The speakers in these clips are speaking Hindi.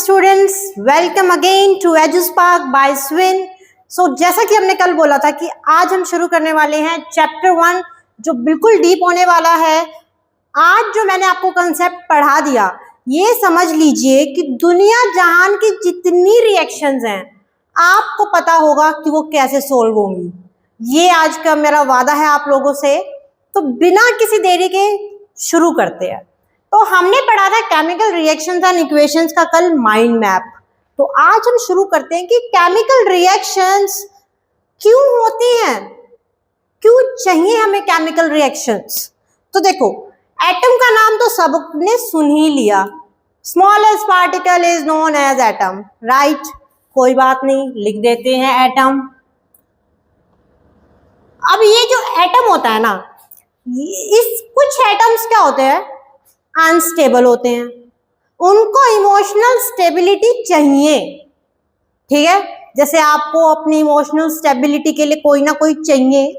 Students, welcome again to Eduspark by स्विन। जैसा कि हमने कल बोला था कि आज हम शुरू करने वाले हैं चैप्टर 1 जो बिल्कुल डीप होने वाला है। आज जो मैंने आपको कंसेप्ट पढ़ा दिया, ये समझ लीजिए कि दुनिया जहान की जितनी रिएक्शंस हैं आपको पता होगा कि वो कैसे सोल्व होंगी। ये आज का मेरा वादा है आप लोगों से। तो बिना किसी देरी के शुरू करते हैं। तो हमने पढ़ा था केमिकल रिएक्शंस एंड इक्वेशंस का कल माइंड मैप। तो आज हम शुरू करते हैं कि केमिकल रिएक्शंस क्यों होती हैं, क्यों चाहिए हमें केमिकल रिएक्शंस। तो देखो, एटम का नाम तो सबने सुन ही लिया। Smallest particle is known as atom, right. कोई बात नहीं, लिख देते हैं एटम। अब ये जो एटम होता है ना, इस कुछ एटम्स क्या होते हैं, अनस्टेबल होते हैं, उनको इमोशनल स्टेबिलिटी चाहिए। ठीक है, जैसे आपको अपनी इमोशनल स्टेबिलिटी के लिए कोई ना कोई चाहिए,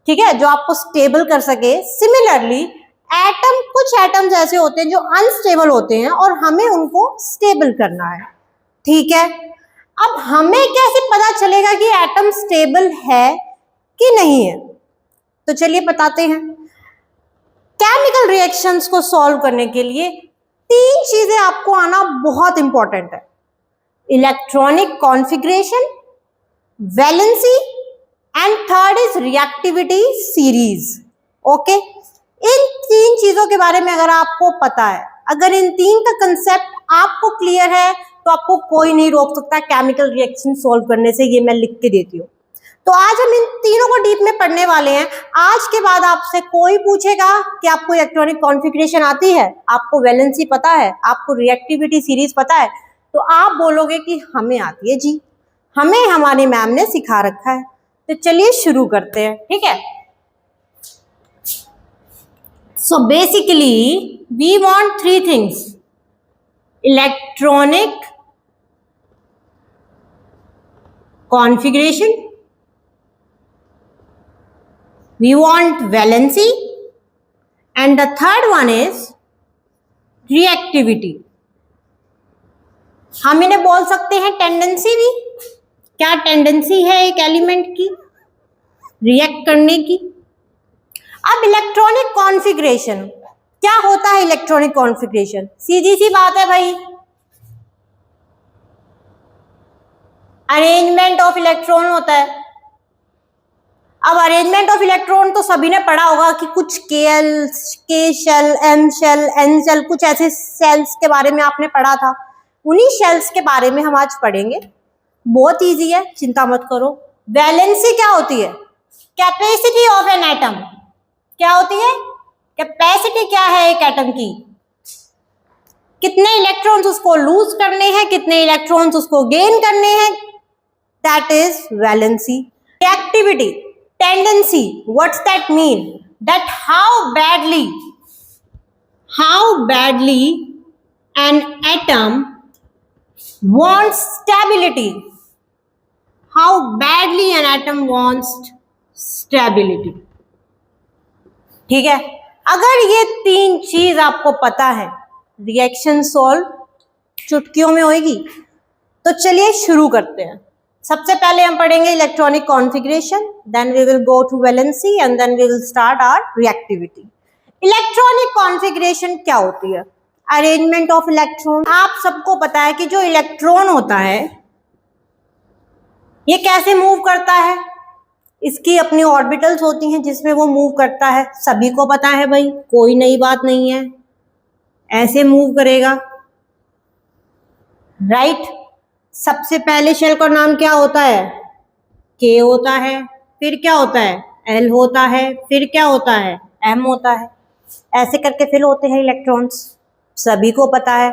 ठीक है, जो आपको स्टेबल कर सके। सिमिलरली एटम, कुछ एटम्स ऐसे होते हैं जो अनस्टेबल होते हैं और हमें उनको स्टेबल करना है। ठीक है, अब हमें कैसे पता चलेगा कि एटम स्टेबल है कि नहीं है, तो चलिए बताते हैं। केमिकल रिएक्शंस को सॉल्व करने के लिए 3 चीजें आपको आना बहुत इंपॉर्टेंट है। Electronic configuration, valency and third is reactivity series. Okay, इन 3 चीजों के बारे में अगर आपको पता है, अगर इन 3 का कंसेप्ट आपको क्लियर है, तो आपको कोई नहीं रोक सकता केमिकल रिएक्शन सॉल्व करने से। ये मैं लिख के देती हूँ। तो आज हम इन तीनों को डीप में पढ़ने वाले हैं। आज के बाद आपसे कोई पूछेगा कि आपको इलेक्ट्रॉनिक कॉन्फ़िगरेशन आती है, आपको वैलेंसी पता है, आपको रिएक्टिविटी सीरीज पता है, तो आप बोलोगे कि हमें आती है जी, हमें हमारी मैम ने सिखा रखा है। तो चलिए शुरू करते हैं, ठीक है। So basically we want 3 things: electronic configuration, we want valency, and the third one is reactivity. हम इन्हें बोल सकते हैं टेंडेंसी भी। क्या टेंडेंसी है एक एलिमेंट की रिएक्ट करने की। अब इलेक्ट्रॉनिक कॉन्फ़िगरेशन क्या होता है? इलेक्ट्रॉनिक कॉन्फ़िगरेशन सीधी सी बात है भाई, अरेंजमेंट ऑफ इलेक्ट्रॉन होता है। अब अरेंजमेंट ऑफ इलेक्ट्रॉन तो सभी ने पढ़ा होगा कि कुछ के shell, M shell, N shell, कुछ ऐसे सेल्स के बारे में आपने पढ़ा था। उन्हीं शेल्स के बारे में हम आज पढ़ेंगे। बहुत इजी है, चिंता मत करो। वैलेंसी क्या होती है? Capacity of an atom. क्या होती है? कैपेसिटी क्या है एक एटम की? कितने इलेक्ट्रॉन्स उसको लूज करने हैं, कितने इलेक्ट्रॉन्स उसको गेन करने हैं, that is valency. Reactivity, tendency, what's that mean? That how badly an atom wants stability. How badly an atom wants stability. ठीक है, अगर ये 3 चीज आपको पता है, रिएक्शन सॉल्व चुटकियों में होगी। तो चलिए शुरू करते हैं। सबसे पहले हम पढ़ेंगे electronic configuration, then we will go to valency and then we will start our reactivity. Electronic configuration क्या होती है? Arrangement of electron. आप सबको पता है कि जो इलेक्ट्रॉन होता है ये कैसे मूव करता है। इसकी अपनी ऑर्बिटल्स होती हैं जिसमें वो मूव करता है, सभी को पता है भाई, कोई नई बात नहीं है। ऐसे मूव करेगा, राइट। सबसे पहले शेल का नाम क्या होता है? के होता है। फिर क्या होता है? एल होता है। फिर क्या होता है? एम होता है। ऐसे करके फिल होते हैं इलेक्ट्रॉन्स, सभी को पता है।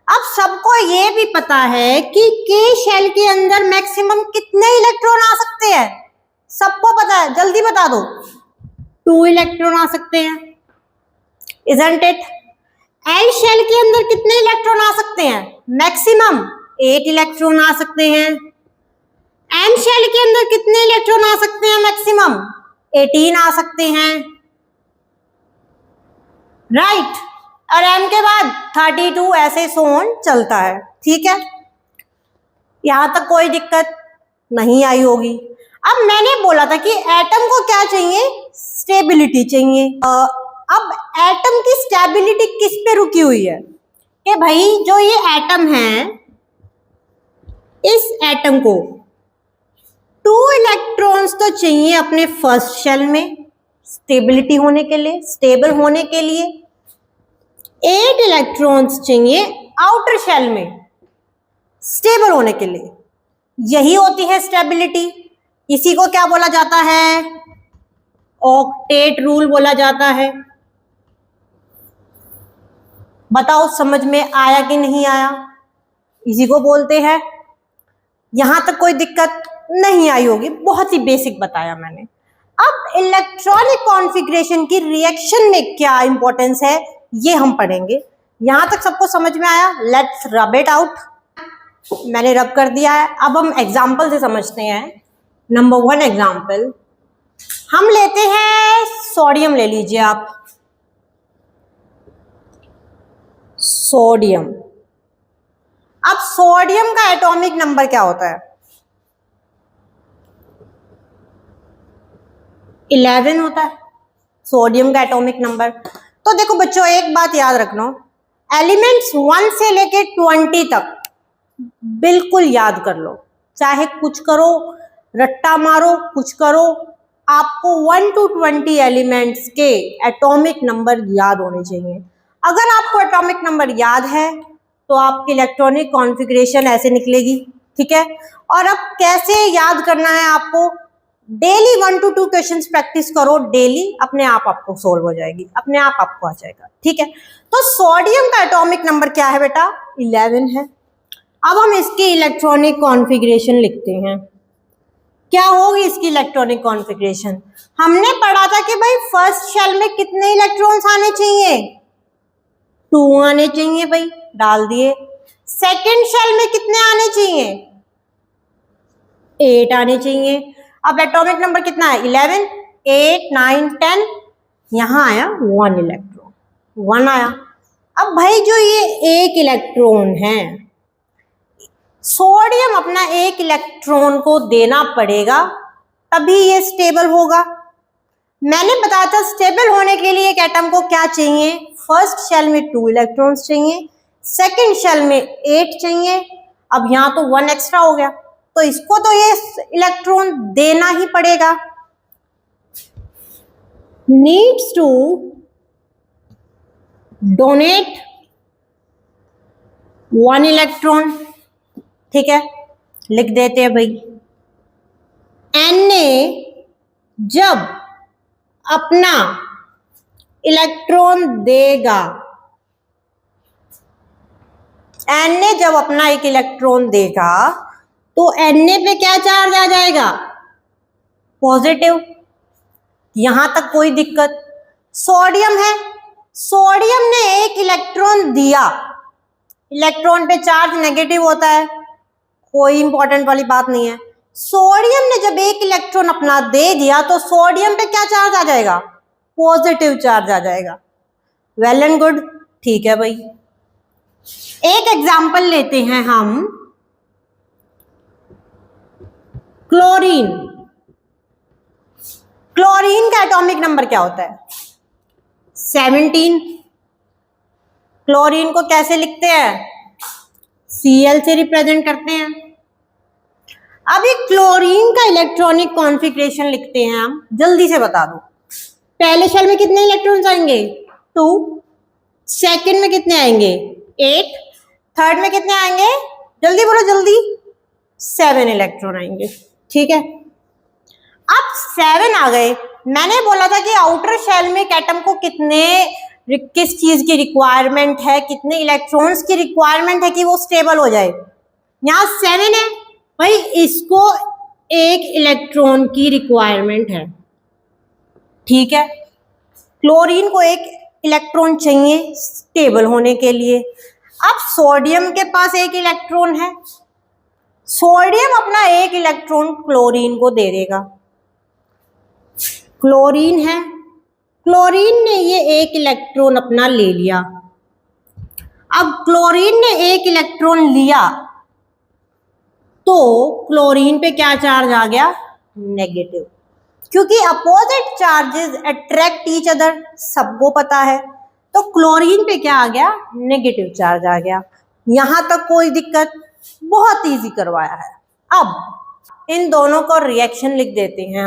अब सबको ये भी पता है कि के शेल के अंदर मैक्सिमम कितने इलेक्ट्रॉन आ सकते हैं। सबको पता है, जल्दी बता दो। 2 इलेक्ट्रॉन आ सकते हैं, इजंट इट? एल शेल के अंदर कितने इलेक्ट्रॉन आ सकते हैं? मैक्सिमम 8 इलेक्ट्रॉन आ सकते हैं। एम शेल के अंदर कितने इलेक्ट्रॉन आ सकते हैं? मैक्सिमम 18 आ सकते हैं, राइट। और m के बाद 32 ऐसे सो ऑन चलता है। ठीक है, यहां तक कोई दिक्कत नहीं आई होगी। अब मैंने बोला था कि एटम को क्या चाहिए, स्टेबिलिटी चाहिए। अब एटम की स्टेबिलिटी किस पे रुकी हुई है कि भाई जो ये एटम है, इस एटम को 2 इलेक्ट्रॉन्स तो चाहिए अपने फर्स्ट शेल में स्टेबिलिटी होने के लिए, स्टेबल होने के लिए। 8 इलेक्ट्रॉन्स चाहिए आउटर शेल में स्टेबल होने के लिए। यही होती है स्टेबिलिटी। इसी को क्या बोला जाता है, ऑक्टेट रूल बोला जाता है। बताओ समझ में आया कि नहीं आया? इसी को बोलते हैं। यहां तक कोई दिक्कत नहीं आई होगी, बहुत ही बेसिक बताया मैंने। अब इलेक्ट्रॉनिक कॉन्फ़िगरेशन की रिएक्शन में क्या इंपॉर्टेंस है ये हम पढ़ेंगे। यहां तक सबको समझ में आया? Let's rub it out. मैंने रब कर दिया है, अब हम एग्जाम्पल से समझते हैं। नंबर 1 एग्जाम्पल हम लेते हैं, सोडियम ले लीजिए आप, सोडियम। अब सोडियम का एटॉमिक नंबर क्या होता है? 11 होता है सोडियम का एटॉमिक नंबर। तो देखो बच्चों, एक बात याद रखना, एलिमेंट्स 1 से लेके 20 तक बिल्कुल याद कर लो। चाहे कुछ करो, रट्टा मारो, कुछ करो, आपको 1 to 20 एलिमेंट्स के एटॉमिक नंबर याद होने चाहिए। अगर आपको एटॉमिक नंबर याद है तो आपकी इलेक्ट्रॉनिक कॉन्फ़िगरेशन ऐसे निकलेगी। ठीक है, और अब कैसे याद करना है आपको, डेली 1 to 2 क्वेश्चंस प्रैक्टिस करो डेली, अपने आप आपको सोल्व हो जाएगी, अपने आप आपको आ जाएगा। ठीक है, तो सोडियम का एटॉमिक नंबर क्या है बेटा? 11 है। अब हम इसकी इलेक्ट्रॉनिक कॉन्फ़िगरेशन लिखते हैं। क्या होगी इसकी इलेक्ट्रॉनिक कॉन्फ़िगरेशन? हमने पढ़ा था कि भाई फर्स्ट शेल में कितने इलेक्ट्रॉन्स आने चाहिए? 2 आने चाहिए भाई, डाल दिए। सेकेंड शेल में कितने आने चाहिए? 8 आने चाहिए। अब एटॉमिक नंबर कितना है? 11, 8, 9, 10, यहां आया 1 इलेक्ट्रॉन, 1 आया। अब भाई जो ये 1 इलेक्ट्रॉन है, सोडियम अपना 1 इलेक्ट्रॉन को देना पड़ेगा, तभी ये स्टेबल होगा। मैंने बताया था स्टेबल होने के लिए एक एटम को क्या चाहिए, फर्स्ट शेल में 2 इलेक्ट्रॉन्स चाहिए, सेकंड शेल में 8 चाहिए। अब यहाँ तो 1 एक्स्ट्रा हो गया, तो इसको तो ये इलेक्ट्रॉन देना ही पड़ेगा। Needs to donate 1 electron. ठीक है, लिख देते हैं भाई। Na जब अपना इलेक्ट्रॉन देगा, Na जब अपना 1 इलेक्ट्रॉन देगा तो Na पे क्या चार्ज आ जाएगा? पॉजिटिव। यहां तक कोई दिक्कत? सोडियम है, सोडियम ने 1 इलेक्ट्रॉन दिया, इलेक्ट्रॉन पे चार्ज नेगेटिव होता है, कोई इंपॉर्टेंट वाली बात नहीं है। सोडियम ने जब 1 इलेक्ट्रॉन अपना दे दिया तो सोडियम पे क्या चार्ज आ जाएगा? पॉजिटिव चार्ज आ जाएगा। वेल एंड गुड, ठीक है भाई। एक एग्जांपल लेते हैं हम, क्लोरीन। क्लोरीन का एटॉमिक नंबर क्या होता है? 17। क्लोरीन को कैसे लिखते हैं? Cl से रिप्रेजेंट करते हैं। अभी क्लोरीन का इलेक्ट्रॉनिक कॉन्फ़िगरेशन लिखते हैं हम, जल्दी से बता दो। पहले शेल में कितने इलेक्ट्रॉन्स आएंगे? 2। सेकंड में कितने आएंगे? 8। थर्ड में कितने आएंगे? जल्दी बोलो जल्दी। 7 इलेक्ट्रॉन आएंगे। ठीक है, अब 7 आ गए। मैंने बोला था कि आउटर शेल में एक एटम को किस चीज की रिक्वायरमेंट है, कितने इलेक्ट्रॉन्स की रिक्वायरमेंट है कि वो स्टेबल हो जाए। यहाँ 7 है भाई, इसको 1 इलेक्ट्रॉन की रिक्वायरमेंट है। ठीक है, क्लोरीन को 1 इलेक्ट्रॉन चाहिए स्टेबल होने के लिए। अब सोडियम के पास 1 इलेक्ट्रॉन है, सोडियम अपना 1 इलेक्ट्रॉन क्लोरीन को दे देगा। क्लोरीन है, क्लोरीन ने ये 1 इलेक्ट्रॉन अपना ले लिया, अब क्लोरीन ने एक इलेक्ट्रॉन लिया तो क्लोरीन पे क्या चार्ज आ गया? नेगेटिव, क्योंकि opposite charges attract each other, सबको पता है। तो क्लोरीन पे क्या आ गया? नेगेटिव चार्ज आ गया। यहां तक कोई दिक्कत? बहुत इजी करवाया है। अब इन दोनों को रिएक्शन लिख देते हैं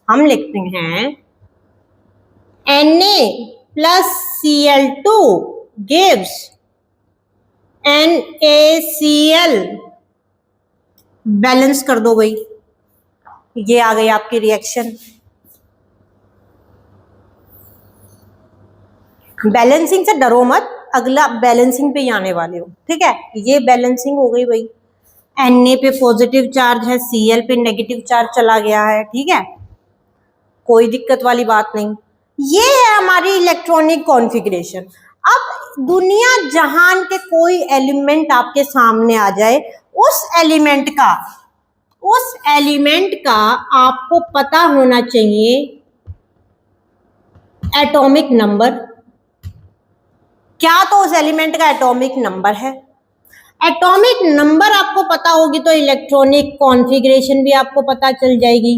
हम लिखते हैं Na plus Cl2 gives NaCl। Balance कर दो भाई, ये आ गई आपकी रिएक्शन। बैलेंसिंग से डरो मत, अगला बैलेंसिंग पे ही आने वाले हो, ठीक है। ये बैलेंसिंग हो गई भाई। Na पे पॉजिटिव चार्ज है, Cl पे नेगेटिव चार्ज चला गया है, ठीक है, कोई दिक्कत वाली बात नहीं। ये है हमारी इलेक्ट्रॉनिक कॉन्फ़िगरेशन। अब दुनिया जहान के कोई एलिमेंट आपके सामने आ जाए, उस एलिमेंट का आपको पता होना चाहिए एटॉमिक नंबर। क्या? तो उस एलिमेंट का एटॉमिक नंबर है। एटॉमिक नंबर आपको पता होगी तो इलेक्ट्रॉनिक कॉन्फ़िगरेशन भी आपको पता चल जाएगी।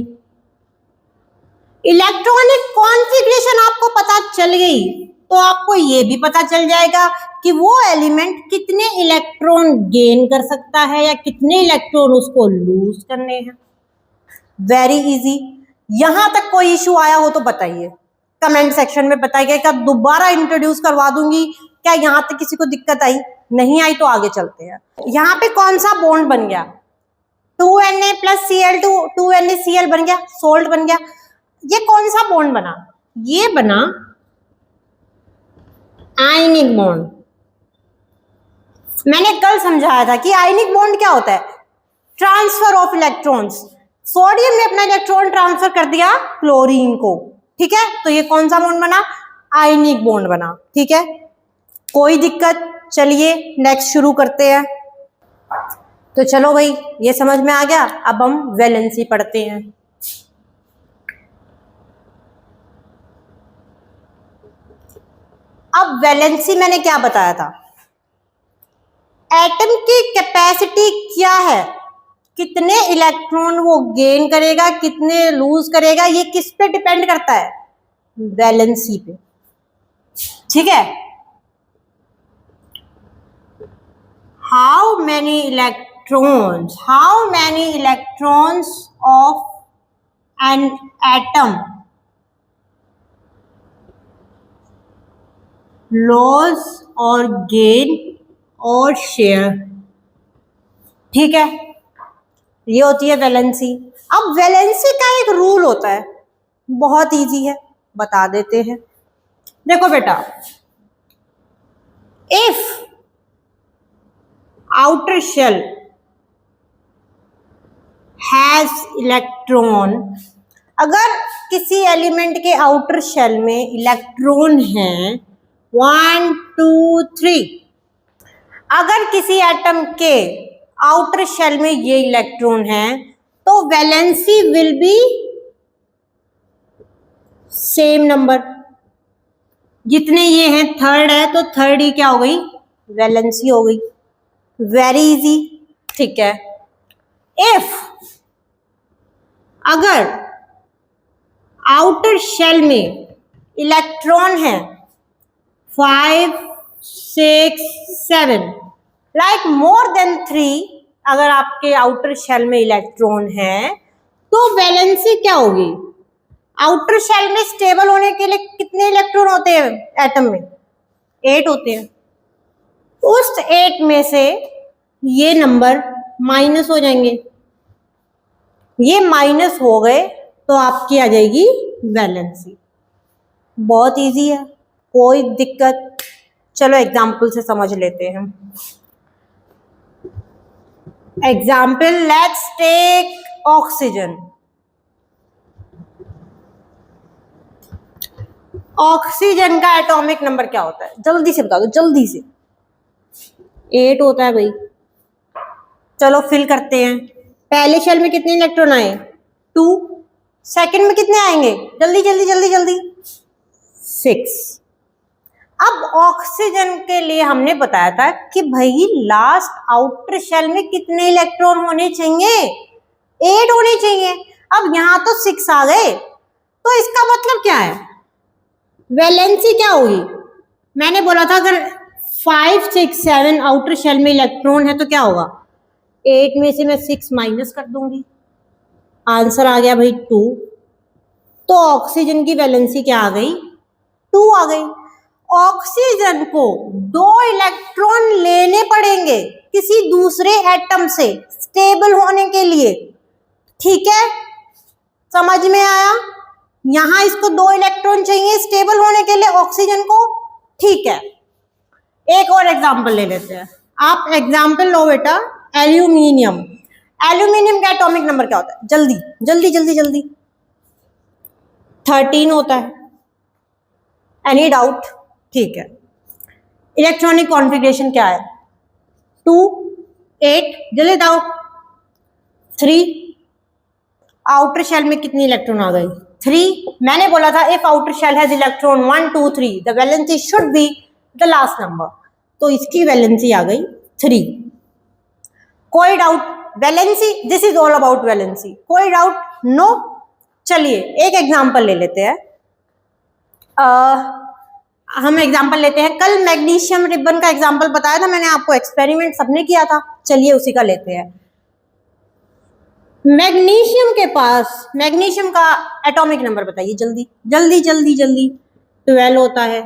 इलेक्ट्रॉनिक कॉन्फ़िगरेशन आपको पता चल गई तो आपको ये भी पता चल जाएगा कि वो एलिमेंट कितने इलेक्ट्रॉन गेन कर सकता है या कितने इलेक्ट्रॉन उसको लूज करने हैं। Very easy. यहां तक कोई इशू आया हो तो बताइए, कमेंट सेक्शन में बताइए। क्या दोबारा इंट्रोड्यूस करवा दूंगी? क्या यहां तक किसी को दिक्कत आई? नहीं आई तो आगे चलते हैं। यहाँ पे कौन सा बॉन्ड बन गया? 2Na plus Cl2, 2NaCl बन गया, सोल्ट बन गया। ये कौन सा बॉन्ड बना? ये बना आयनिक बॉन्ड। मैंने कल समझाया था कि आयनिक बॉन्ड क्या होता है? Transfer of electrons. सोडियम ने अपना इलेक्ट्रॉन ट्रांसफर कर दिया क्लोरीन को, ठीक है, तो ये कौन सा बॉन्ड बना? आयनिक बॉन्ड बना, ठीक है, कोई दिक्कत? चलिए नेक्स्ट शुरू करते हैं। तो चलो भाई, ये समझ में आ गया। अब हम वैलेंसी पढ़ते हैं। अब वैलेंसी मैंने क्या बताया था? एटम की कैपेसिटी क्या है, कितने इलेक्ट्रॉन वो गेन करेगा, कितने लूज करेगा, ये किस पे डिपेंड करता है? वैलेंसी पे, ठीक है। How many electrons of an atom loss और गेन और शेयर, ठीक है, ये होती है वैलेंसी। अब वैलेंसी का एक रूल होता है, बहुत इजी है, बता देते हैं। देखो बेटा, if outer shell has electron, अगर किसी एलिमेंट के आउटर शेल में इलेक्ट्रॉन है 1 2 3, अगर किसी एटम के आउटर शेल में ये इलेक्ट्रॉन है तो valency will be same number. जितने ये हैं, थर्ड है तो थर्ड ही क्या हो गई? वैलेंसी हो गई। वेरी इजी, ठीक है। इफ अगर आउटर शेल में इलेक्ट्रॉन है 5 6 7, लाइक मोर देन 3, अगर आपके आउटर शेल में इलेक्ट्रॉन है तो वैलेंसी क्या होगी? आउटर शेल में स्टेबल होने के लिए कितने इलेक्ट्रॉन होते हैं एटम में? 8 होते हैं। उस 8 में से ये नंबर माइनस हो जाएंगे, ये माइनस हो गए तो आपकी आ जाएगी वैलेंसी। बहुत इजी है, कोई दिक्कत? चलो एग्जाम्पल से समझ लेते हैं। Example, let's take oxygen. Oxygen का एटॉमिक नंबर क्या होता है? जल्दी से बता दो, जल्दी से। 8 होता है भाई। चलो फिल करते हैं। पहले शेल में कितने इलेक्ट्रॉन आए? 2। सेकंड में कितने आएंगे? जल्दी जल्दी जल्दी जल्दी। 6। अब ऑक्सीजन के लिए हमने बताया था कि भाई लास्ट आउटर शेल में कितने इलेक्ट्रॉन होने चाहिए, 8 होने चाहिए। अब यहां तो 6 आ गए, तो इसका मतलब क्या है, वैलेंसी क्या होगी, मैंने बोला था अगर 5 6 7 आउटर शेल में इलेक्ट्रॉन है तो क्या होगा, 8 में से मैं 6 माइनस कर दूंगी, आंसर आ गया भाई 2। तो ऑक्सीजन की वैलेंसी क्या आ गई, 2 आ गई। ऑक्सीजन को 2 इलेक्ट्रॉन लेने पड़ेंगे किसी दूसरे एटम से स्टेबल होने के लिए, ठीक है, समझ में आया। यहां इसको 2 इलेक्ट्रॉन चाहिए स्टेबल होने के लिए ऑक्सीजन को, ठीक है। एक और एग्जांपल ले लेते हैं, आप एग्जांपल लो बेटा, एल्यूमिनियम। एल्यूमिनियम का एटॉमिक नंबर क्या होता है, जल्दी जल्दी जल्दी जल्दी, 13 होता है, एनी डाउट, ठीक है। इलेक्ट्रॉनिक कॉन्फ़िगरेशन क्या है, 2 8, जल्दी बताओ, 3, आउटर शेल में कितनी इलेक्ट्रॉन आ गई, 3। मैंने बोला था if outer shell has electron 1 2 3 the valency should be the last number, तो इसकी वैलेंसी आ गई 3। कोई doubt, valency, this is all about valency, कोई डाउट, नो। चलिए एक एग्जांपल ले लेते हैं, हम एग्जांपल लेते हैं, कल मैग्नीशियम रिबन का एग्जांपल बताया था मैंने आपको, एक्सपेरिमेंट सबने किया था, चलिए उसी का लेते हैं। मैग्नीशियम के पास, मैग्नीशियम का एटॉमिक नंबर बताइए जल्दी जल्दी जल्दी जल्दी, 12 होता है।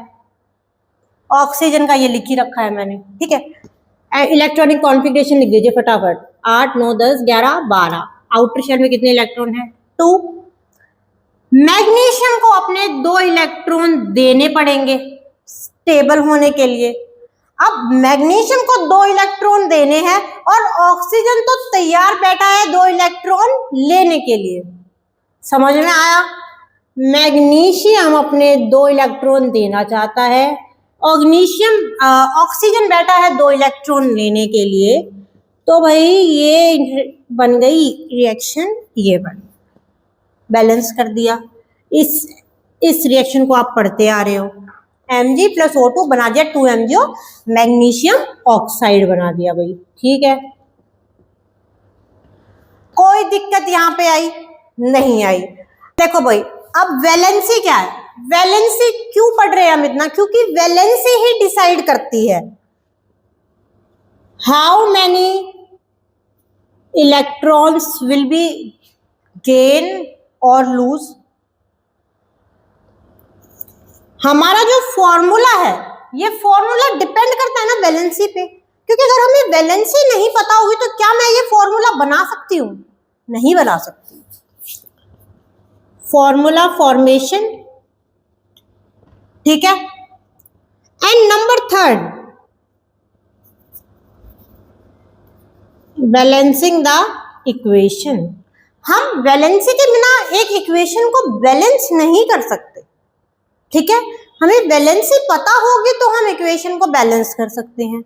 ऑक्सीजन का ये लिख ही रखा है मैंने, ठीक है। इलेक्ट्रॉनिक कॉन्फ़िगरेशन लिख दीजिए फटाफट, 8 9 10 11 12, आउटर शेल में कितने इलेक्ट्रॉन है, 2। मैग्नीशियम को अपने 2 इलेक्ट्रॉन देने पड़ेंगे स्टेबल होने के लिए। अब मैग्नीशियम को 2 इलेक्ट्रॉन देने हैं और ऑक्सीजन तो तैयार बैठा है 2 इलेक्ट्रॉन लेने के लिए, समझ में आया। मैग्नीशियम अपने 2 इलेक्ट्रॉन देना चाहता है, ऑक्सीजन बैठा है 2 इलेक्ट्रॉन लेने के लिए, तो भाई ये बन गई रिएक्शन, ये बन बैलेंस कर दिया। इस रिएक्शन को आप पढ़ते आ रहे हो, Mg + O2 बना दिया 2MgO, मैग्नीशियम ऑक्साइड बना दिया भाई, ठीक है। कोई दिक्कत यहां पे आई नहीं आई। देखो भाई अब वैलेंसी क्या है, वैलेंसी क्यों पढ़ रहे हैं हम इतना, क्योंकि वैलेंसी ही डिसाइड करती है how many electrons will be gain और लूज। हमारा जो फॉर्मूला है, ये फॉर्मूला डिपेंड करता है ना वैलेंसी पे, क्योंकि अगर हमें वैलेंसी नहीं पता होगी तो क्या मैं ये फॉर्मूला बना सकती हूँ, नहीं बना सकती। फॉर्मूला फॉर्मेशन, ठीक है। And number 3, balancing the equation. हम वैलेंसी के बिना एक इक्वेशन को बैलेंस नहीं कर सकते, ठीक है। हमें वैलेंसी पता होगी तो हम इक्वेशन को बैलेंस कर सकते हैं,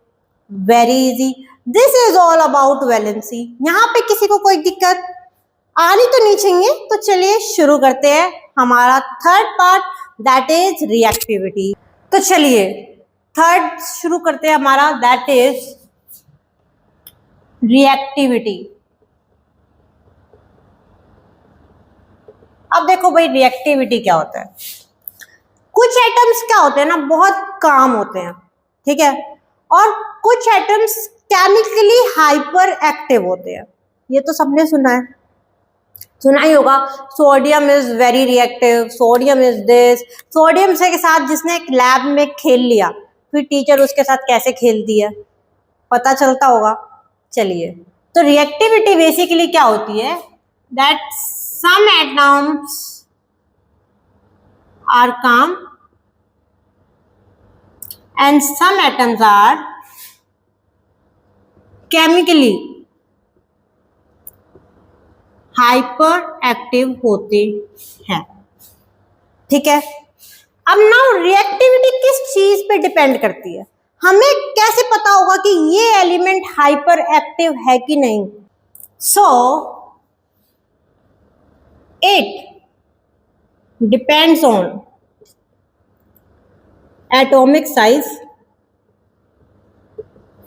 very easy. This is all about valency. यहाँ पे किसी को कोई दिक्कत आनी तो नहीं चाहिए, तो चलिए शुरू करते हैं हमारा third part, that is reactivity. तो चलिए थर्ड शुरू करते हैं हमारा, दैट इज रिएक्टिविटी। अब देखो भाई रिएक्टिविटी क्या होता है, कुछ एटम्स क्या होते हैं ना, बहुत काम होते हैं, ठीक है, और कुछ एटम्स केमिकली हाइपर एक्टिव होते हैं, ये तो सबने सुना ही होगा। Sodium is very reactive, sodium is this, sodium से के साथ जिसने एक लैब में खेल लिया, फिर टीचर उसके साथ कैसे खेलती है पता चलता होगा। चलिए तो रिएक्टिविटी बेसिकली क्या होती है, that some atoms are calm and some atoms are chemically hyperactive होते हैं, ठीक है। अब नाउ रिएक्टिविटी किस चीज पे डिपेंड करती है, हमें कैसे पता होगा कि ये एलिमेंट हाइपर एक्टिव है कि नहीं। So it depends on atomic size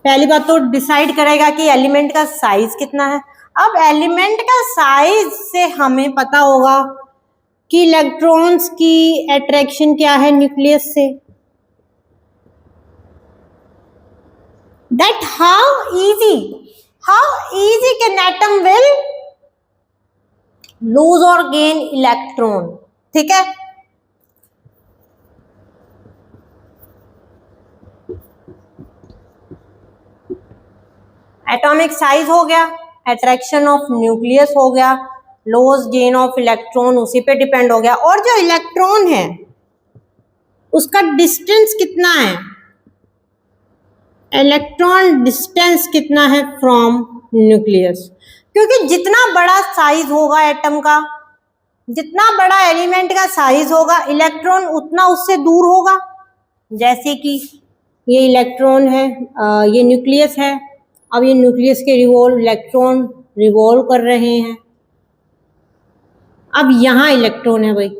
पहली बात तो डिसाइड करेगा कि एलिमेंट का साइज कितना है। अब एलिमेंट का साइज से हमें पता होगा कि इलेक्ट्रॉन्स की अट्रैक्शन क्या है न्यूक्लियस से। That how easy can atom will lose और गेन इलेक्ट्रॉन। ठीक है, एटॉमिक साइज हो गया, अट्रैक्शन ऑफ न्यूक्लियस हो गया, लॉस गेन ऑफ इलेक्ट्रॉन उसी पे डिपेंड हो गया। और जो इलेक्ट्रॉन है उसका डिस्टेंस कितना है, इलेक्ट्रॉन डिस्टेंस कितना है फ्रॉम न्यूक्लियस। क्योंकि जितना बड़ा साइज होगा एटम का, जितना बड़ा एलिमेंट का साइज होगा, इलेक्ट्रॉन उतना उससे दूर होगा। जैसे कि ये इलेक्ट्रॉन है, ये न्यूक्लियस है, अब ये न्यूक्लियस के इलेक्ट्रॉन रिवॉल्व कर रहे हैं। अब यहाँ इलेक्ट्रॉन है भाई।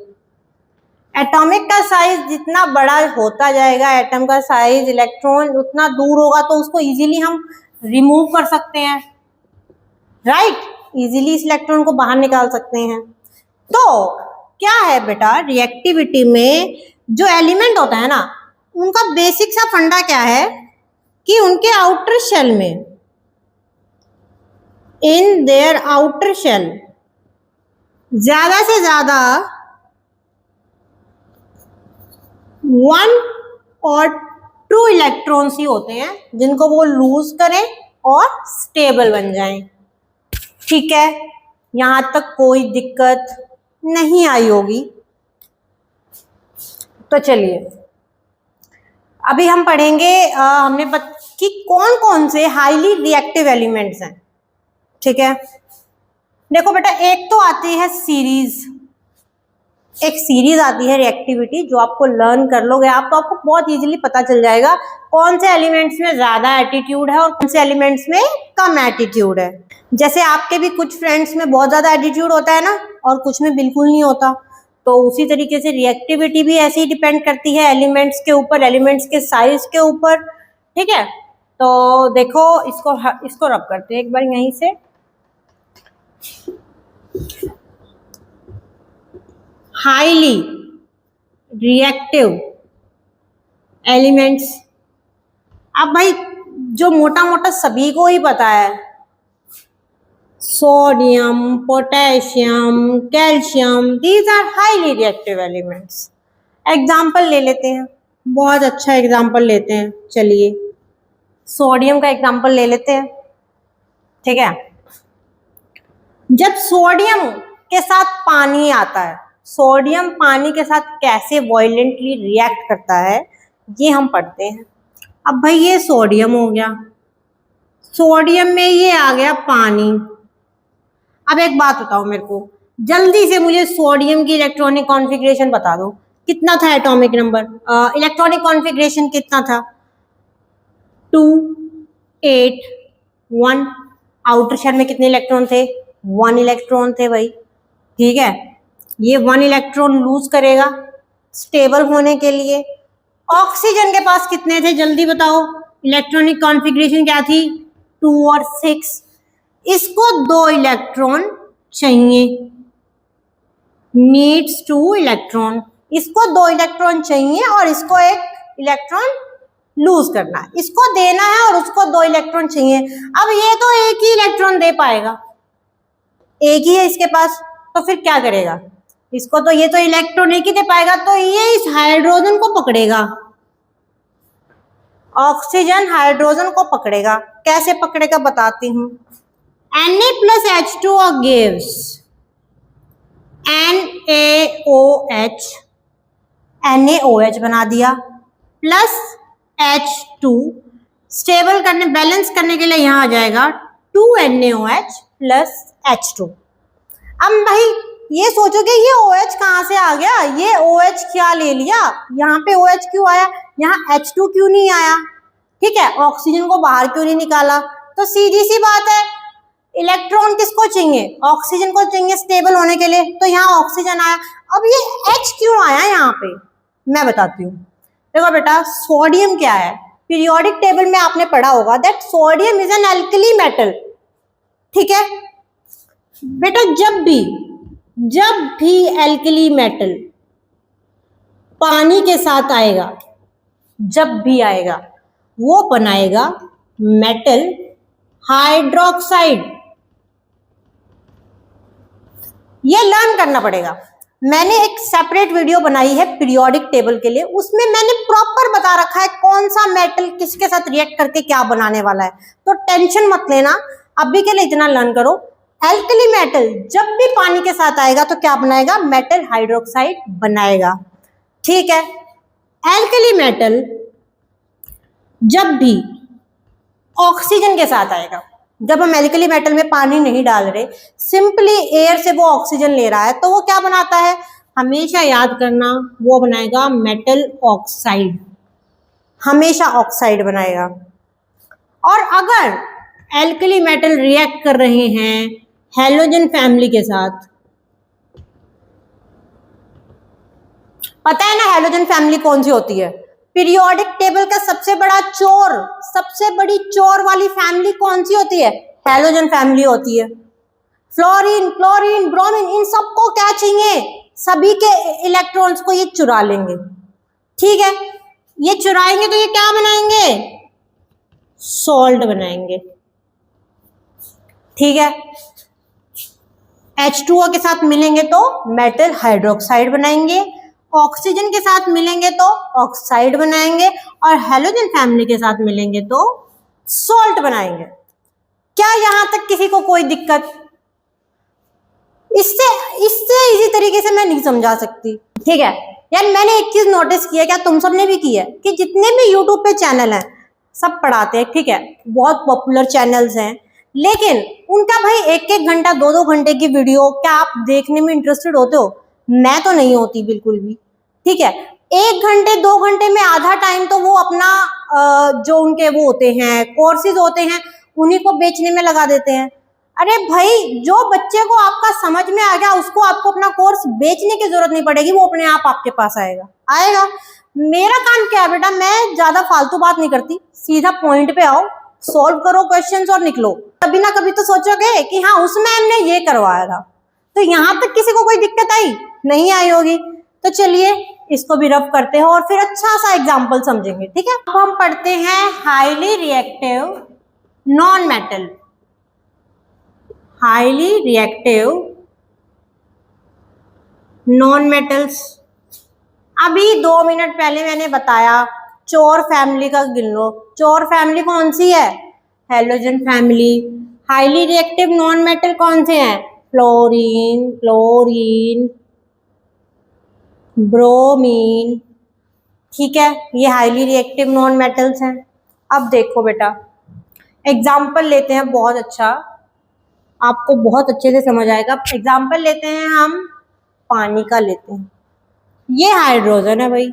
एटॉमिक का साइज जितना बड़ा होता जाएगा एटम का साइज, इलेक्ट्रॉन उतना दूर होगा, तो उसको इजीली हम रिमूव कर सकते हैं, राइट। इजीली इस इलेक्ट्रॉन को बाहर निकाल सकते हैं। तो क्या है बेटा, रिएक्टिविटी में जो एलिमेंट होता है ना, उनका बेसिक सा फंडा क्या है कि उनके आउटर शेल में, इन देयर आउटर शेल, ज्यादा से ज्यादा 1 और 2 इलेक्ट्रॉन्स ही होते हैं जिनको वो लूज करें और स्टेबल बन जाएं। ठीक है, यहां तक कोई दिक्कत नहीं आई होगी। तो चलिए अभी हम पढ़ेंगे, कि कौन कौन से हाईली रिएक्टिव एलिमेंट्स हैं। ठीक है, देखो बेटा, एक तो आती है सीरीज, एक सीरीज आती है रिएक्टिविटी, जो आपको लर्न कर लोगे आप तो आपको बहुत इजीली पता चल जाएगा कौन से एलिमेंट्स में ज्यादा एटीट्यूड है और कौन से एलिमेंट्स में कम एटीट्यूड है। जैसे आपके भी कुछ फ्रेंड्स में बहुत ज्यादा एटीट्यूड होता है ना, और कुछ में बिल्कुल नहीं होता। तो उसी तरीके से रिएक्टिविटी भी ऐसे ही डिपेंड करती है एलिमेंट्स के ऊपर, एलिमेंट्स के साइज के ऊपर। ठीक है, तो देखो इसको रब करते हैं एक बार यहीं से। हाईली रिएक्टिव एलिमेंट्स, अब भाई जो मोटा मोटा सभी को ही पता है, sodium, potassium, calcium, these are highly reactive elements. Example ले लेते हैं, बहुत अच्छा एग्जाम्पल लेते हैं। चलिए सोडियम का एग्जाम्पल ले लेते हैं। ठीक है, जब सोडियम के साथ पानी आता है, सोडियम पानी के साथ कैसे वायलेंटली रिएक्ट करता है ये हम पढ़ते हैं। अब भाई ये सोडियम हो गया, सोडियम में ये आ गया पानी। अब एक बात बताओ मेरे को, जल्दी से मुझे सोडियम की इलेक्ट्रॉनिक कॉन्फ़िगरेशन बता दो, कितना था एटॉमिक नंबर, इलेक्ट्रॉनिक कॉन्फ़िगरेशन कितना था? 2 8 1। आउटर शेल में कितने इलेक्ट्रॉन थे? 1 इलेक्ट्रॉन थे भाई। ठीक है, ये 1 इलेक्ट्रॉन लूज करेगा स्टेबल होने के लिए। ऑक्सीजन के पास कितने थे जल्दी बताओ, इलेक्ट्रॉनिक कॉन्फ़िगरेशन क्या थी? 2 और 6। इसको 2 इलेक्ट्रॉन चाहिए, नीड्स 2 इलेक्ट्रॉन। इसको 2 इलेक्ट्रॉन चाहिए और इसको 1 इलेक्ट्रॉन लूज करना है, इसको देना है और उसको 2 इलेक्ट्रॉन चाहिए। अब ये तो 1 ही इलेक्ट्रॉन दे पाएगा, 1 ही है इसके पास, तो फिर क्या करेगा? इसको तो ये तो इलेक्ट्रॉन 1 ही दे पाएगा, तो ये इस हाइड्रोजन को पकड़ेगा, ऑक्सीजन हाइड्रोजन को पकड़ेगा। कैसे पकड़ेगा बताती हूँ। Na+H2O gives NaOH, NaOH बना दिया, प्लस H2, स्टेबल करने, बैलेंस करने के लिए यहाँ आ जाएगा 2NaOH प्लस H2। अब भाई ये सोचोगे ये OH कहाँ से आ गया, ये OH क्या ले लिया, यहाँ पे OH क्यों आया, यहाँ H2 क्यों नहीं आया? ठीक है, ऑक्सीजन को बाहर क्यों नहीं निकाला? तो सीधी सी बात है, इलेक्ट्रॉन किसको चाहिए? ऑक्सीजन को चाहिए स्टेबल होने के लिए, तो यहाँ ऑक्सीजन आया। अब ये H क्यों आया यहाँ पे, मैं बताती हूँ। देखो बेटा, सोडियम क्या है, पीरियोडिक टेबल में आपने पढ़ा होगा that sodium is an alkali metal. ठीक है बेटा, जब भी एल्कली मेटल पानी के साथ आएगा, जब भी आएगा, वो बनाएगा मेटल हाइड्रोक्साइड। ये लर्न करना पड़ेगा। मैंने एक सेपरेट वीडियो बनाई है पीरियोडिक टेबल के लिए, उसमें मैंने प्रॉपर बता रखा है कौन सा मेटल किसके साथ रिएक्ट करके क्या बनाने वाला है, तो टेंशन मत लेना। अभी के लिए इतना लर्न करो, एल्कली मेटल जब भी पानी के साथ आएगा तो क्या बनाएगा, मेटल हाइड्रोक्साइड बनाएगा। ठीक है, एल्कली मेटल जब भी ऑक्सीजन के साथ आएगा, जब हम एल्कली मेटल में पानी नहीं डाल रहे, सिंपली एयर से वो ऑक्सीजन ले रहा है, तो वो क्या बनाता है, हमेशा याद करना, वो बनाएगा मेटल ऑक्साइड, हमेशा ऑक्साइड बनाएगा। और अगर एल्कली मेटल रिएक्ट कर रहे हैं हैलोजन फैमिली के साथ, पता है ना हैलोजन फैमिली कौन सी होती है, पीरियोडिक टेबल का सबसे बड़ा चोर, सबसे बड़ी चोर वाली फैमिली कौन सी होती है, हैलोजन फैमिली होती है। फ्लोरीन, क्लोरीन, ब्रोमीन, इन सबको क्या चाहिए, सभी के इलेक्ट्रॉन्स को ये चुरा लेंगे। ठीक है, ये चुराएंगे तो ये क्या बनाएंगे, सॉल्ट बनाएंगे। ठीक है, H2O के साथ मिलेंगे तो मेटल हाइड्रोक्साइड बनाएंगे, ऑक्सीजन के साथ मिलेंगे तो ऑक्साइड बनाएंगे, और हैलोजन फैमिली के साथ मिलेंगे तो सॉल्ट बनाएंगे। क्या यहां तक किसी को कोई दिक्कत, इससे इजी तरीके से मैं नहीं समझा सकती। ठीक है यार, मैंने एक चीज नोटिस किया, क्या तुम सबने भी की है, कि जितने भी यूट्यूब पे चैनल हैं सब पढ़ाते हैं, ठीक है, बहुत पॉपुलर चैनल्स हैं, लेकिन उनका भाई 1-1 घंटा 2-2 घंटे की वीडियो, क्या आप देखने में इंटरेस्टेड होते हो, मैं तो नहीं होती बिल्कुल भी। ठीक है, 1 घंटे 2 घंटे में आधा टाइम तो वो अपना जो उनके वो होते हैं कोर्सेज होते हैं उन्हीं को बेचने में लगा देते हैं। अरे भाई, जो बच्चे को आपका समझ में आ गया उसको आपको अपना कोर्स बेचने की जरूरत नहीं पड़ेगी, वो अपने आप आपके पास आएगा। मेरा काम क्या है बेटा, मैं ज्यादा फालतू बात नहीं करती, सीधा पॉइंट पे आओ, सॉल्व करो क्वेश्चंस और निकलो। कभी ना कभी तो सोचोगे कि हाँ उस मैम ने ये करवाया था। तो यहाँ तक किसी को कोई दिक्कत आई नहीं आई होगी, तो चलिए इसको भी रफ करते हैं और फिर अच्छा सा एग्जाम्पल समझेंगे। ठीक है, अब हम पढ़ते हैं highly reactive non metal, highly reactive non metals. अभी 2 मिनट पहले मैंने बताया चोर फैमिली का गिन लो, चोर फैमिली कौन सी है, halogen family. Highly reactive non metal कौन से हैं, फ्लोरीन, क्लोरीन, ब्रोमीन। ठीक है, ये हाईली रिएक्टिव नॉन मेटल्स हैं। अब देखो बेटा, एग्जाम्पल लेते हैं, बहुत अच्छा, आपको बहुत अच्छे से समझ आएगा। एग्जाम्पल लेते हैं हम पानी का लेते हैं, ये हाइड्रोजन है भाई,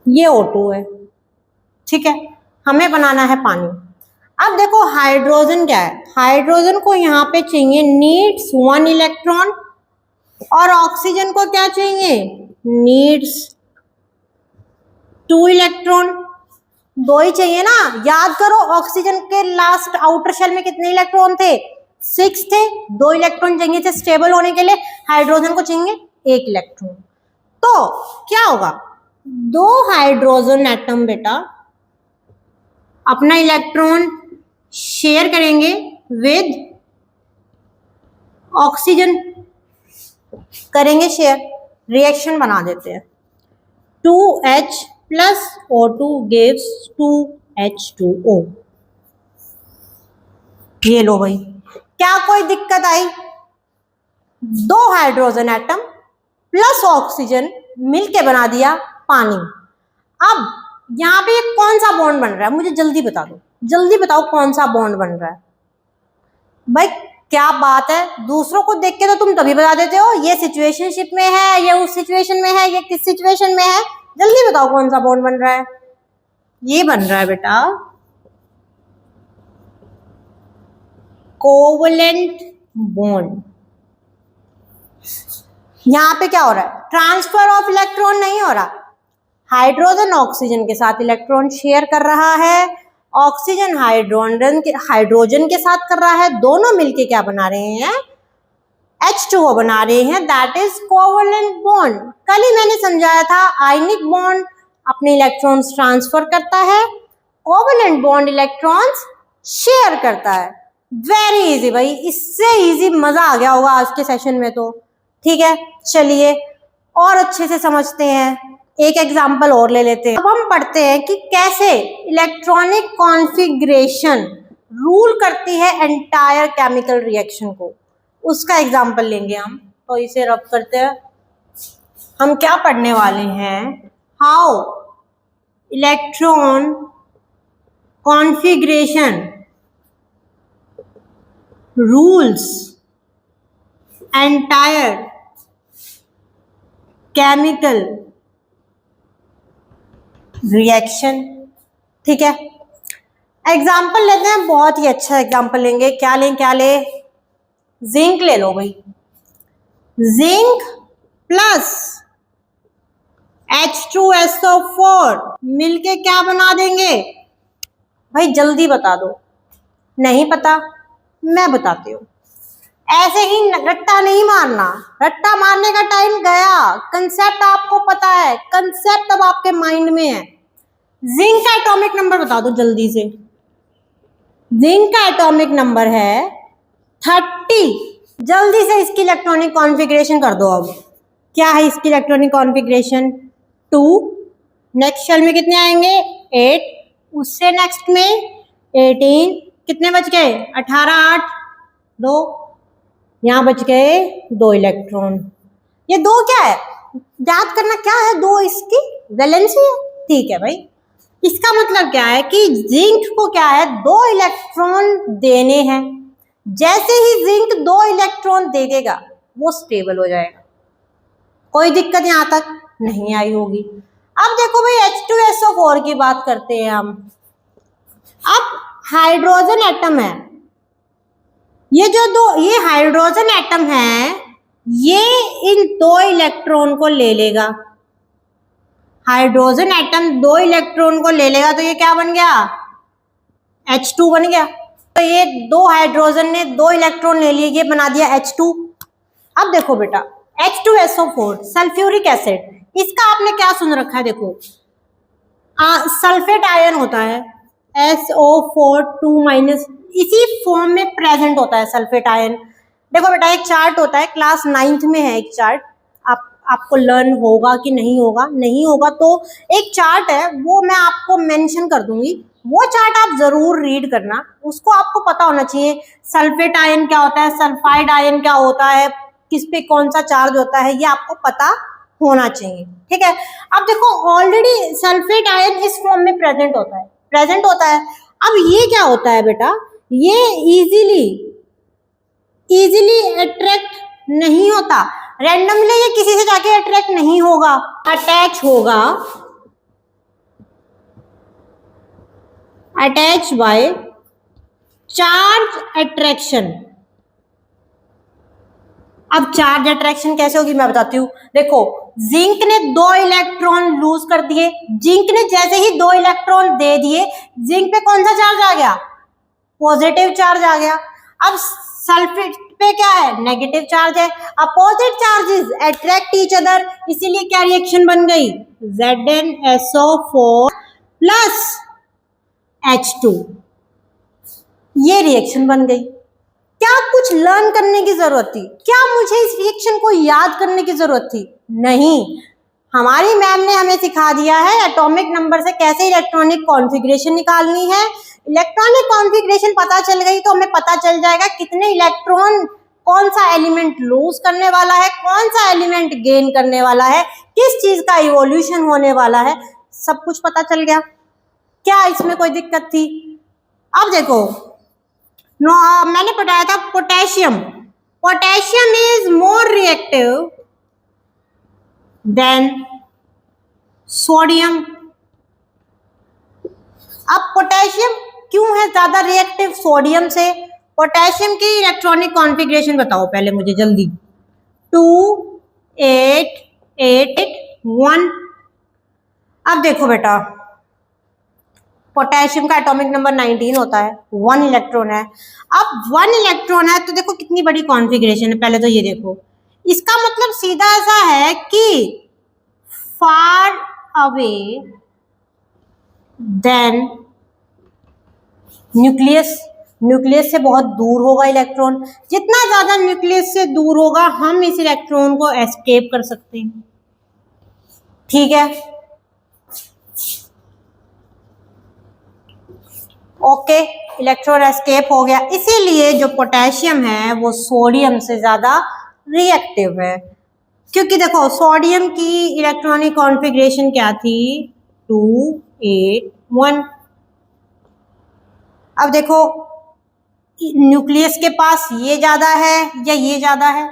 ये O2 है। ठीक है, हमें बनाना है पानी। अब देखो हाइड्रोजन क्या है, हाइड्रोजन को यहाँ पे चाहिए नीड्स 1 इलेक्ट्रॉन, और ऑक्सीजन को क्या चाहिए, नीड्स 2 इलेक्ट्रॉन। 2 ही चाहिए ना, याद करो ऑक्सीजन के लास्ट आउटर शेल में कितने इलेक्ट्रॉन थे, 6 थे, 2 इलेक्ट्रॉन चाहिए थे स्टेबल होने के लिए, हाइड्रोजन को चाहिए 1 इलेक्ट्रॉन। तो क्या होगा, 2 हाइड्रोजन एटम बेटा अपना इलेक्ट्रॉन शेयर करेंगे विद ऑक्सीजन, करेंगे शेयर, रिएक्शन बना देते हैं, 2H plus O2 gives 2H2O। ये लो भाई, क्या कोई दिक्कत आई, 2 हाइड्रोजन एटम प्लस ऑक्सीजन मिलके बना दिया पानी। अब यहाँ पे कौन सा बॉन्ड बन रहा है, मुझे जल्दी बता दो, जल्दी बताओ कौन सा बॉन्ड बन रहा है भाई। क्या बात है, दूसरों को देख के तो तुम तभी बता देते हो ये सिचुएशनशिप में है, ये उस सिचुएशन में है, ये किस सिचुएशन में है, जल्दी बताओ कौन सा बॉन्ड बन रहा है। ये बन रहा है बेटा कोवलेंट बॉन्ड। यहां पे क्या हो रहा है, ट्रांसफर ऑफ इलेक्ट्रॉन नहीं हो रहा, हाइड्रोजन ऑक्सीजन के साथ इलेक्ट्रॉन शेयर कर रहा है, ऑक्सीजन हाइड्रोजन के साथ कर रहा है, दोनों मिलके क्या बना रहे हैं, H2O बना रहे हैं, दैट इज कोवैलेंट बॉन्ड। कल ही मैंने समझाया था आयनिक बॉन्ड अपने इलेक्ट्रॉन्स ट्रांसफर करता है, कोवैलेंट बॉन्ड इलेक्ट्रॉन्स शेयर करता है। वेरी इजी भाई, इससे इजी मजा आ गया होगा आज के सेशन में तो। ठीक है, चलिए और अच्छे से समझते हैं, एक एग्जांपल और ले लेते हैं। अब हम पढ़ते हैं कि कैसे इलेक्ट्रॉनिक कॉन्फ़िगरेशन रूल करती है एंटायर केमिकल रिएक्शन को, उसका एग्जांपल लेंगे हम। तो इसे रब करते हैं। हम क्या पढ़ने वाले हैं, how electron configuration rules entire chemical reaction. ठीक है, एग्जाम्पल लेते हैं, बहुत ही अच्छा एग्जाम्पल लेंगे। क्या लें, जिंक ले लो भाई। जिंक प्लस H2SO4 मिलके क्या बना देंगे भाई, जल्दी बता दो। नहीं पता, मैं बताती हूँ। ऐसे ही रट्टा नहीं मारना, रट्टा मारने का टाइम गया। कंसेप्ट आपको पता है, कंसेप्ट अब आपके माइंड में है। जिंक का एटॉमिक नंबर बता दो जल्दी से। जिंक का एटॉमिक नंबर है 30। जल्दी से इसकी इलेक्ट्रॉनिक कॉन्फ़िगरेशन कर दो। अब क्या है इसकी इलेक्ट्रॉनिक कॉन्फ़िगरेशन, 2, नेक्स्ट शेल में कितने आएंगे, 8, उससे नेक्स्ट में 18, कितने बच गए, 18, 8, 2, यहाँ बच गए 2 इलेक्ट्रॉन। ये 2 क्या है, याद करना क्या है, 2 इसकी वैलेंसी है। ठीक है भाई, इसका मतलब क्या है कि जिंक को क्या है, 2 इलेक्ट्रॉन देने हैं। जैसे ही जिंक 2 इलेक्ट्रॉन दे देगा वो स्टेबल हो जाएगा। कोई दिक्कत यहाँ तक नहीं आई होगी। अब देखो भाई, H2SO4 की बात करते हैं हम। अब हाइड्रोजन एटम है, ये हाइड्रोजन एटम है, ये इन 2 इलेक्ट्रॉन को ले लेगा। हाइड्रोजन एटम 2 इलेक्ट्रॉन को ले लेगा तो ये क्या बन गया, H2 बन गया। तो ये 2 हाइड्रोजन ने 2 इलेक्ट्रॉन ले लिए, ये बना दिया H2। अब देखो बेटा, H2SO4 सल्फ्यूरिक एसिड, इसका आपने क्या सुन रखा है, देखो सल्फेट आयन होता है, SO4 2-, इसी फॉर्म में प्रेजेंट होता है सल्फेट आयन। देखो बेटा, एक चार्ट होता है, क्लास 9th में है एक चार्ट, आपको लर्न होगा कि नहीं होगा, नहीं होगा तो एक चार्ट है, वो मैं आपको मेंशन कर दूंगी, वो चार्ट आप जरूर रीड करना। उसको आपको पता होना चाहिए सल्फेट आयन क्या होता है, सल्फाइड आयन क्या होता है, किस पे कौन सा चार्ज होता है, ये आपको पता होना चाहिए। ठीक है, अब देखो ऑलरेडी सल्फेट आयन इस फॉर्म में प्रेजेंट होता है। अब ये क्या होता है बेटा, ये इजीली अट्रैक्ट नहीं होता, रैंडमली ये किसी से जाके अट्रैक्ट नहीं होगा, अटैच होगा, अटैच बाय चार्ज अट्रैक्शन। अब चार्ज अट्रैक्शन कैसे होगी मैं बताती हूँ। देखो, जिंक ने 2 इलेक्ट्रॉन लूज कर दिए, जिंक ने जैसे ही 2 इलेक्ट्रॉन दे दिए, जिंक पे कौन सा चार्ज आ गया, पॉजिटिव चार्ज आ गया। अब सल्फेट पे क्या है, नेगेटिव चार्ज है। Opposite charges attract each other, इसीलिए क्या रिएक्शन बन गई, ZnSO4 प्लस H2, ये रिएक्शन बन गई। क्या कुछ लर्न करने की जरूरत थी, क्या मुझे इस रिएक्शन को याद करने की जरूरत थी, नहीं। हमारी मैम ने हमें सिखा दिया है एटॉमिक नंबर से कैसे इलेक्ट्रॉनिक कॉन्फ़िगरेशन निकालनी है। इलेक्ट्रॉनिक कॉन्फ़िगरेशन पता चल गई तो हमें पता चल जाएगा कितने इलेक्ट्रॉन कौन सा एलिमेंट लूज करने वाला है, कौन सा एलिमेंट गेन करने वाला है, किस चीज का इवोल्यूशन होने वाला है, सब कुछ पता चल गया। क्या इसमें कोई दिक्कत थी। अब देखो, मैंने बताया था potassium is more reactive than sodium. अब पोटेशियम क्यों है ज्यादा रिएक्टिव सोडियम से, पोटेशियम की इलेक्ट्रॉनिक कॉन्फ़िगरेशन बताओ पहले मुझे जल्दी। 2 8 8 1, अब देखो बेटा, पोटेशियम का एटॉमिक नंबर 19 होता है, 1 इलेक्ट्रॉन है। अब 1 इलेक्ट्रॉन है तो देखो कितनी बड़ी कॉन्फ़िगरेशन है। पहले तो ये देखो, इसका मतलब सीधा सा है कि far away then nucleus, nucleus से बहुत दूर होगा इलेक्ट्रॉन। जितना ज्यादा न्यूक्लियस से दूर होगा हम इस इलेक्ट्रॉन को एस्केप कर सकते हैं। ठीक है, ओके, इलेक्ट्रॉन एस्केप हो गया। इसीलिए जो पोटेशियम है वो सोडियम से ज्यादा रिएक्टिव है, क्योंकि देखो सोडियम की इलेक्ट्रॉनिक कॉन्फ़िगरेशन क्या थी, 2 8 1। अब देखो न्यूक्लियस के पास ये ज्यादा है या ये ज्यादा है,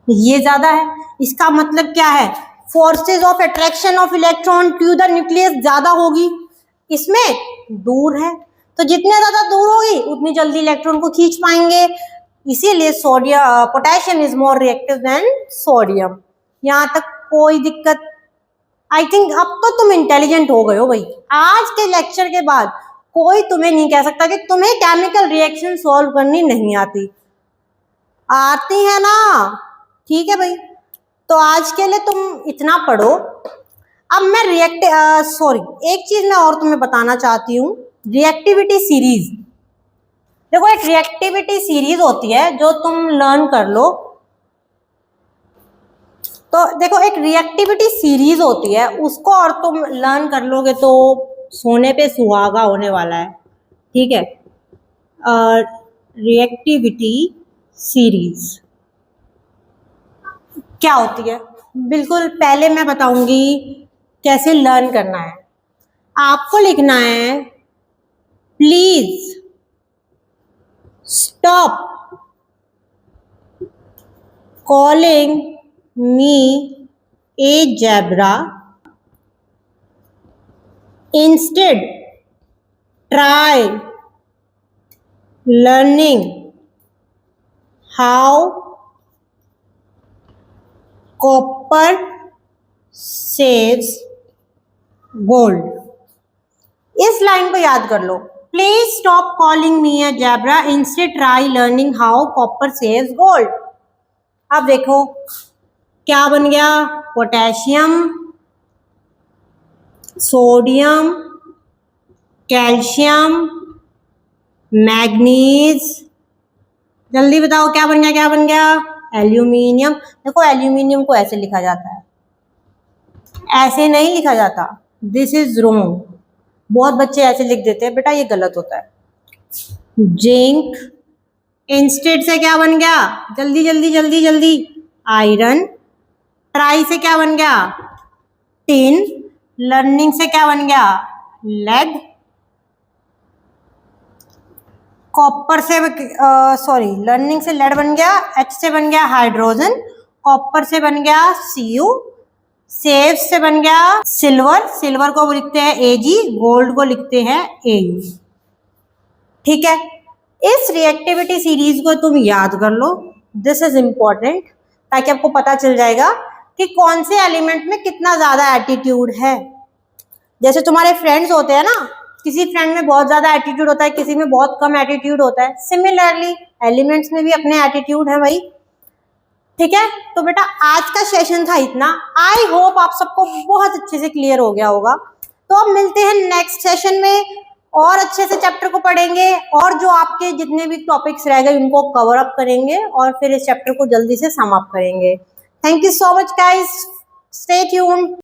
ये ज्यादा है। इसका मतलब क्या है, forces of attraction of electron to the nucleus ज्यादा होगी, इसमें दूर है तो जितने ज्यादा दूर होगी उतनी जल्दी इलेक्ट्रॉन को खींच पाएंगे। इसीलिए sodium, potassium is more reactive than sodium. यहाँ तक कोई दिक्कत? आई थिंक अब तो तुम इंटेलिजेंट हो गए हो भाई। आज के लेक्चर के बाद कोई तुम्हें नहीं कह सकता कि तुम्हें केमिकल रिएक्शन सॉल्व करनी नहीं आती, आती है ना। ठीक है भाई, तो आज के लिए तुम इतना पढ़ो। अब मैं एक चीज मैं और तुम्हें बताना चाहती हूँ, रिएक्टिविटी सीरीज। देखो एक रिएक्टिविटी सीरीज होती है जो तुम लर्न कर लो। तो देखो एक रिएक्टिविटी सीरीज होती है, उसको और तुम लर्न कर लोगे तो सोने पे सुहागा होने वाला है। ठीक है, रिएक्टिविटी सीरीज क्या होती है, बिल्कुल पहले मैं बताऊंगी कैसे लर्न करना है। आपको लिखना है, please stop calling me a zebra, instead try learning how copper saves gold। इस लाइन को याद कर लो, please stop calling me a zebra, instead try learning how copper saves gold. अब देखो क्या बन गया, पोटेशियम, सोडियम, कैल्शियम, मैग्नीज, जल्दी बताओ क्या बन गया, क्या बन गया, एल्यूमिनियम। देखो एल्यूमिनियम को ऐसे लिखा जाता है, ऐसे नहीं लिखा जाता, दिस इज रोंग। बहुत बच्चे ऐसे लिख देते हैं, बेटा ये गलत होता है। जिंक, इंस्टेड से क्या बन गया, जल्दी जल्दी जल्दी जल्दी, आयरन। ट्राई से क्या बन गया, टिन। लर्निंग से क्या बन गया, लेड। कॉपर से लर्निंग से लेड बन गया, एच से बन गया हाइड्रोजन, कॉपर से बन गया Cu, सेव से बन गया सिल्वर, सिल्वर को लिखते हैं Ag, गोल्ड को लिखते हैं Au। ठीक है, इस रिएक्टिविटी सीरीज को तुम याद कर लो, दिस इज इंपॉर्टेंट, ताकि आपको पता चल जाएगा कि कौन से एलिमेंट में कितना ज्यादा एटीट्यूड है। जैसे तुम्हारे फ्रेंड्स होते हैं ना, किसी फ्रेंड में बहुत ज्यादा एटीट्यूड होता है, किसी में बहुत कम एटीट्यूड होता है, सिमिलरली एलिमेंट्स में भी अपने एटीट्यूड है भाई। ठीक है, तो बेटा आज का सेशन था इतना। आई होप आप सबको बहुत अच्छे से क्लियर हो गया होगा। तो अब मिलते हैं नेक्स्ट सेशन में, और अच्छे से चैप्टर को पढ़ेंगे, और जो आपके जितने भी टॉपिक्स रह गए उनको कवर अप करेंगे, और फिर इस चैप्टर को जल्दी से सम अप करेंगे। Thank you so much guys, stay tuned.